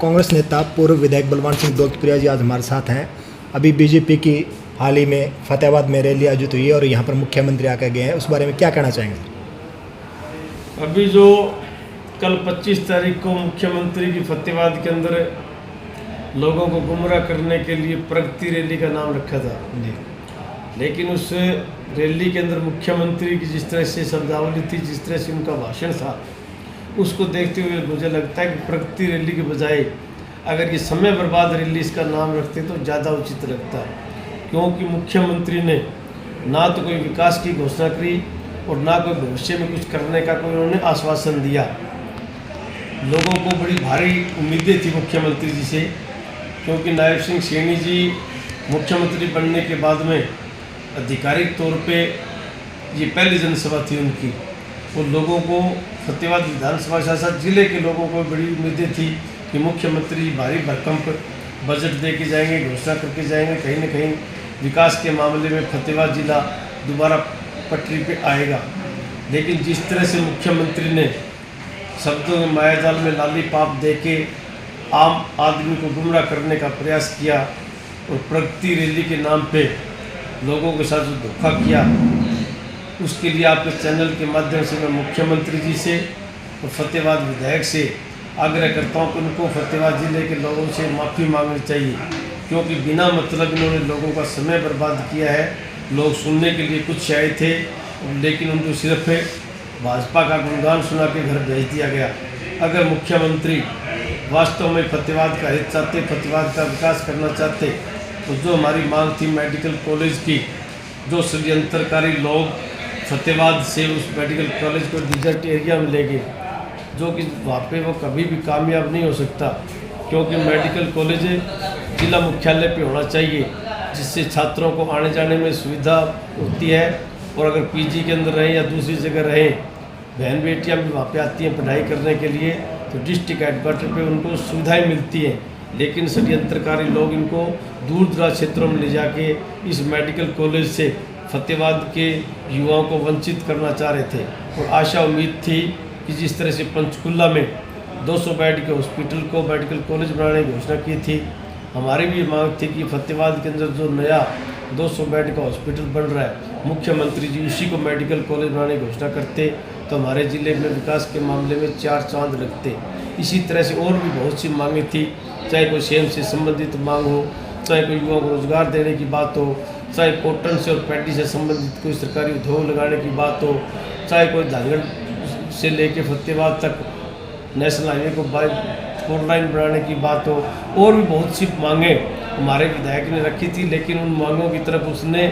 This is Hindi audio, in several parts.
कांग्रेस नेता पूर्व विधायक बलवान सिंह दोगतप्रिया जी आज हमारे साथ हैं। अभी बीजेपी की हाल ही में फतेहाबाद में रैली आयोजित हुई है और यहाँ पर मुख्यमंत्री आकर गए हैं, उस बारे में क्या कहना चाहेंगे? अभी जो कल 25 तारीख को मुख्यमंत्री की फतेहाबाद के अंदर लोगों को गुमराह करने के लिए प्रगति रैली का नाम रखा था, लेकिन उस रैली के अंदर मुख्यमंत्री की जिस तरह से शब्दावली थी, जिस तरह से उनका भाषण था, उसको देखते हुए मुझे लगता है कि प्रगति रैली के बजाय अगर ये समय बर्बाद रैली इसका नाम रखते तो ज़्यादा उचित लगता है। क्योंकि मुख्यमंत्री ने ना तो कोई विकास की घोषणा करी और ना कोई भविष्य में कुछ करने का कोई उन्होंने आश्वासन दिया। लोगों को बड़ी भारी उम्मीदें थी मुख्यमंत्री जी से, क्योंकि नायब सिंह सैनी जी मुख्यमंत्री बनने के बाद में आधिकारिक तौर पे ये पहली जनसभा थी उनकी, और लोगों को फतेहाबाद विधानसभा शासक जिले के लोगों को बड़ी उम्मीदें थी कि मुख्यमंत्री भारी भरकम बजट दे के जाएंगे, घोषणा करके जाएंगे, कहीं न कहीं विकास के मामले में फतेहाबाद जिला दोबारा पटरी पे आएगा। लेकिन जिस तरह से मुख्यमंत्री ने शब्दों के मायाजाल में लाली पाप दे के आम आदमी को गुमराह करने का प्रयास किया और प्रगति रैली के नाम पे लोगों के साथ जो धोखा किया, उसके लिए आपके चैनल के माध्यम से मैं मुख्यमंत्री जी से और फतेहाबाद विधायक से आग्रह करता हूँ कि उनको फतेहाबाद जिले के लोगों से माफ़ी मांगनी चाहिए, क्योंकि बिना मतलब इन्होंने लोगों का समय बर्बाद किया है। लोग सुनने के लिए कुछ आए थे, लेकिन उनको सिर्फ भाजपा का गुणगान सुना के घर भेज दिया गया। अगर मुख्यमंत्री वास्तव में फतेहाबाद का हित चाहते, फतेहाबाद का विकास करना चाहते, तो जो हमारी मांग थी मेडिकल कॉलेज की, जो षड्यंत्रकारी लोग फतेहाबाद से उस मेडिकल कॉलेज को डिजर्ट एरिया में ले गए, जो कि वहाँ पे वो कभी भी कामयाब नहीं हो सकता, क्योंकि मेडिकल कॉलेज जिला मुख्यालय पे होना चाहिए, जिससे छात्रों को आने जाने में सुविधा होती है। और अगर पीजी के अंदर रहें या दूसरी जगह रहें, बहन बेटियाँ भी वहाँ पे आती हैं पढ़ाई करने के लिए, तो डिस्ट्रिक्ट हेडक्वार्टर पे उनको सुविधाएं मिलती हैं। लेकिन षड्यंत्रकारी लोग इनको दूर दराज क्षेत्रों में ले जाके इस मेडिकल कॉलेज से फतेहाबाद के युवाओं को वंचित करना चाह रहे थे। और आशा उम्मीद थी कि जिस तरह से पंचकुला में 200 बेड के हॉस्पिटल को मेडिकल कॉलेज बनाने की घोषणा की थी, हमारी भी मांग थी कि फतेहाबाद के अंदर जो नया 200 बेड का हॉस्पिटल बन रहा है, मुख्यमंत्री जी उसी को मेडिकल कॉलेज बनाने की घोषणा करते तो हमारे ज़िले में विकास के मामले में 4 चांद लगते। इसी तरह से और भी बहुत सी मांगें थी, चाहे कोई सेम से संबंधित मांग हो, चाहे कोई युवाओं को रोजगार देने की बात हो, चाहे कॉटन से और पैडी से संबंधित कोई सरकारी उद्योग लगाने की बात हो, चाहे कोई धानगढ़ से लेके फतेहाबाद तक नेशनल हाईवे को 4 लाइन बनाने की बात हो, और भी बहुत सी मांगें हमारे विधायक ने रखी थी। लेकिन उन मांगों की तरफ उसने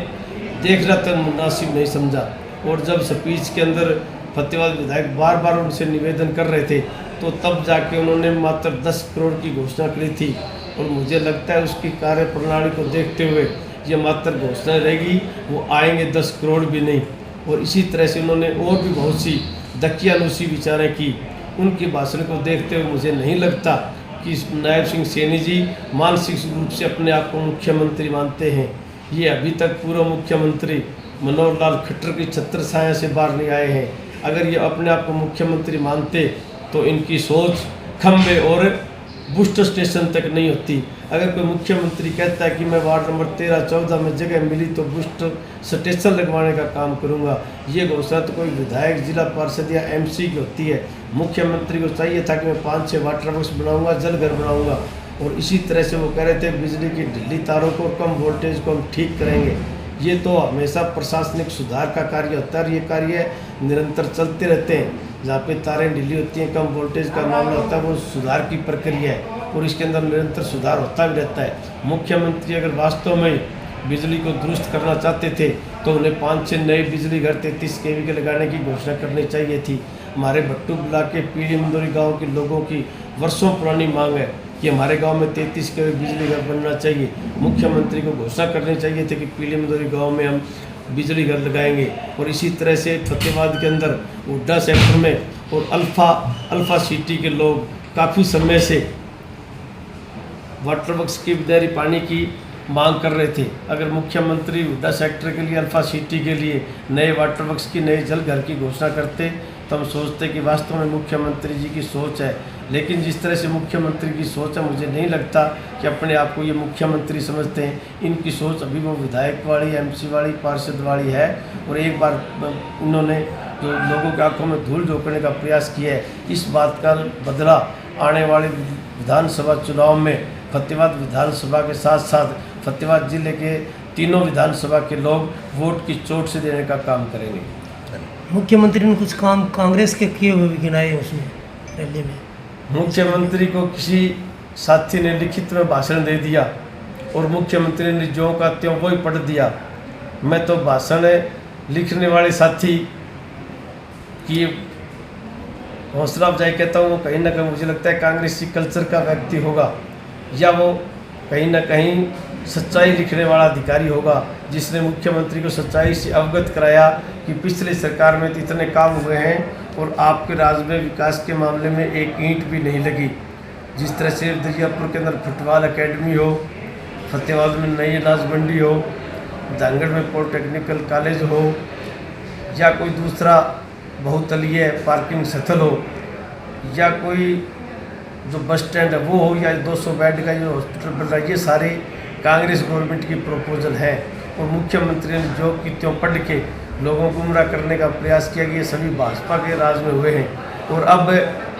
देखना तक मुनासिब नहीं समझा। और जब स्पीच के अंदर फतेहाबाद विधायक बार बार उनसे निवेदन कर रहे थे, तो तब जाके उन्होंने मात्र 10 करोड़ की घोषणा करी थी। और मुझे लगता है उसकी कार्य प्रणाली को देखते हुए ये मात्र घोषणा रहेगी, वो आएंगे 10 करोड़ भी नहीं। और इसी तरह से उन्होंने और भी बहुत सी दकियानुसी विचारें की। उनके भाषण को देखते हुए मुझे नहीं लगता कि नायब सिंह सैनी जी मानसिक रूप से अपने आप को मुख्यमंत्री मानते हैं। ये अभी तक पूर्व मुख्यमंत्री मनोहर लाल खट्टर की छत्र छाया से बाहर नहीं आए हैं। अगर ये अपने आप को मुख्यमंत्री मानते तो इनकी सोच खंबे और बूस्टर स्टेशन तक नहीं होती। अगर कोई मुख्यमंत्री कहता है कि मैं वार्ड नंबर 13-14 में जगह मिली तो बूस्टर स्टेशन लगवाने का काम करूंगा, ये घोषणा तो कोई विधायक, जिला पार्षद या एमसी की होती है। मुख्यमंत्री को चाहिए था कि मैं 5-6 वाटर वर्क्स बनाऊंगा, जल घर बनाऊंगा। और इसी तरह से वो कह रहे थे बिजली की ढीली तारों को, कम वोल्टेज को हम ठीक करेंगे। ये तो हमेशा प्रशासनिक सुधार का कार्य होता है, ये कार्य निरंतर चलते रहते हैं। जहाँ पे तारें ढीली होती हैं, कम वोल्टेज का मामला होता है, वो सुधार की प्रक्रिया है और इसके अंदर निरंतर सुधार होता भी रहता है। मुख्यमंत्री अगर वास्तव में बिजली को दुरुस्त करना चाहते थे तो उन्हें 5-6 नए बिजली घर 33 kV के लगाने की घोषणा करनी चाहिए थी। हमारे भट्टू ब्लॉक के पीली मंदोरी गाँव के लोगों की वर्षों पुरानी मांग है कि हमारे गांव में 33 kV बिजली घर बनना चाहिए। मुख्यमंत्री को घोषणा करनी चाहिए थी कि पीली मंदोरी गांव में हम बिजली घर लगाएंगे। और इसी तरह से फतेहाबाद के अंदर हुड्डा सेक्टर में और अल्फा सिटी के लोग काफ़ी समय से वाटर वर्क्स की बुनियादी पानी की मांग कर रहे थे। अगर मुख्यमंत्री हुड्डा सेक्टर के लिए, अल्फा सिटी के लिए नए वाटर वर्क्स की, नए जल घर की घोषणा करते तो हम सोचते कि वास्तव में मुख्यमंत्री जी की सोच है, लेकिन जिस तरह से मुख्यमंत्री की सोच है मुझे नहीं लगता कि अपने आप को ये मुख्यमंत्री समझते हैं। इनकी सोच अभी वो विधायक वाली, एमसी वाली, पार्षद वाली है। और एक बार इन्होंने जो लोगों की आंखों में धूल झोंकने का प्रयास किया है, इस बात का बदला आने वाले विधानसभा चुनाव में फतेहाबाद विधानसभा के साथ साथ फतेहाबाद जिले के तीनों विधानसभा के लोग वोट की चोट से देने का काम करेंगे। मुख्यमंत्री ने कुछ काम कांग्रेस के किए हुए भी गिनाए उसमें रैली में। मुख्यमंत्री को किसी साथी ने लिखित में भाषण दे दिया और मुख्यमंत्री ने ज्यों का त्यों वो ही पढ़ दिया। मैं तो भाषण लिखने वाले साथी की हौसला अफजाई कहता हूँ, वो कहीं ना कहीं मुझे लगता है कांग्रेसी कल्चर का व्यक्ति होगा, या वो कहीं ना कहीं सच्चाई लिखने वाला अधिकारी होगा, जिसने मुख्यमंत्री को सच्चाई से अवगत कराया कि पिछली सरकार में तो इतने काम हुए हैं और आपके राज्य में विकास के मामले में एक ईंट भी नहीं लगी। जिस तरह से दरियापुर के अंदर फुटबॉल एकेडमी हो, फतेहाबाद में नई अनाज मंडी हो, धांगड़ में पॉलिटेक्निकल कॉलेज हो, या कोई दूसरा बहुतलीय पार्किंग स्थल हो, या कोई जो बस स्टैंड है वो हो, या 200 बेड का जो हॉस्पिटल बन रहा है, ये सारे कांग्रेस गवर्नमेंट की प्रपोजल है। और मुख्यमंत्री ने जो कि त्यों पढ़ के लोगों को गुमराह करने का प्रयास किया कि ये सभी भाजपा के राज में हुए हैं। और अब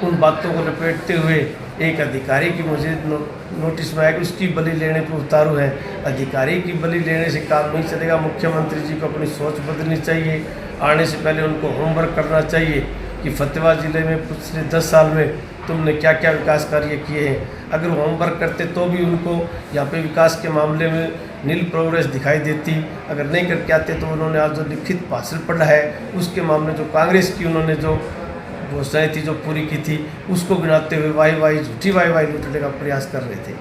उन बातों को लपेटते हुए एक अधिकारी की मुझे नोटिस में आया कि उसकी बलि लेने पर उतारू है। अधिकारी की बलि लेने से काम नहीं चलेगा। मुख्यमंत्री जी को अपनी सोच बदलनी चाहिए। आने से पहले उनको होमवर्क करना चाहिए कि फतेहाबाद जिले में पिछले 10 साल में तुमने क्या क्या विकास कार्य किए हैं। अगर वो होमवर्क करते तो भी उनको यहाँ पे विकास के मामले में नील प्रोग्रेस दिखाई देती। अगर नहीं करके आते तो उन्होंने आज जो लिखित भाषण पढ़ा है उसके मामले जो कांग्रेस की उन्होंने जो घोषणाएँ थी जो पूरी की थी उसको गिनाते हुए वाई झूठी वाई लूटने का प्रयास कर रहे थे।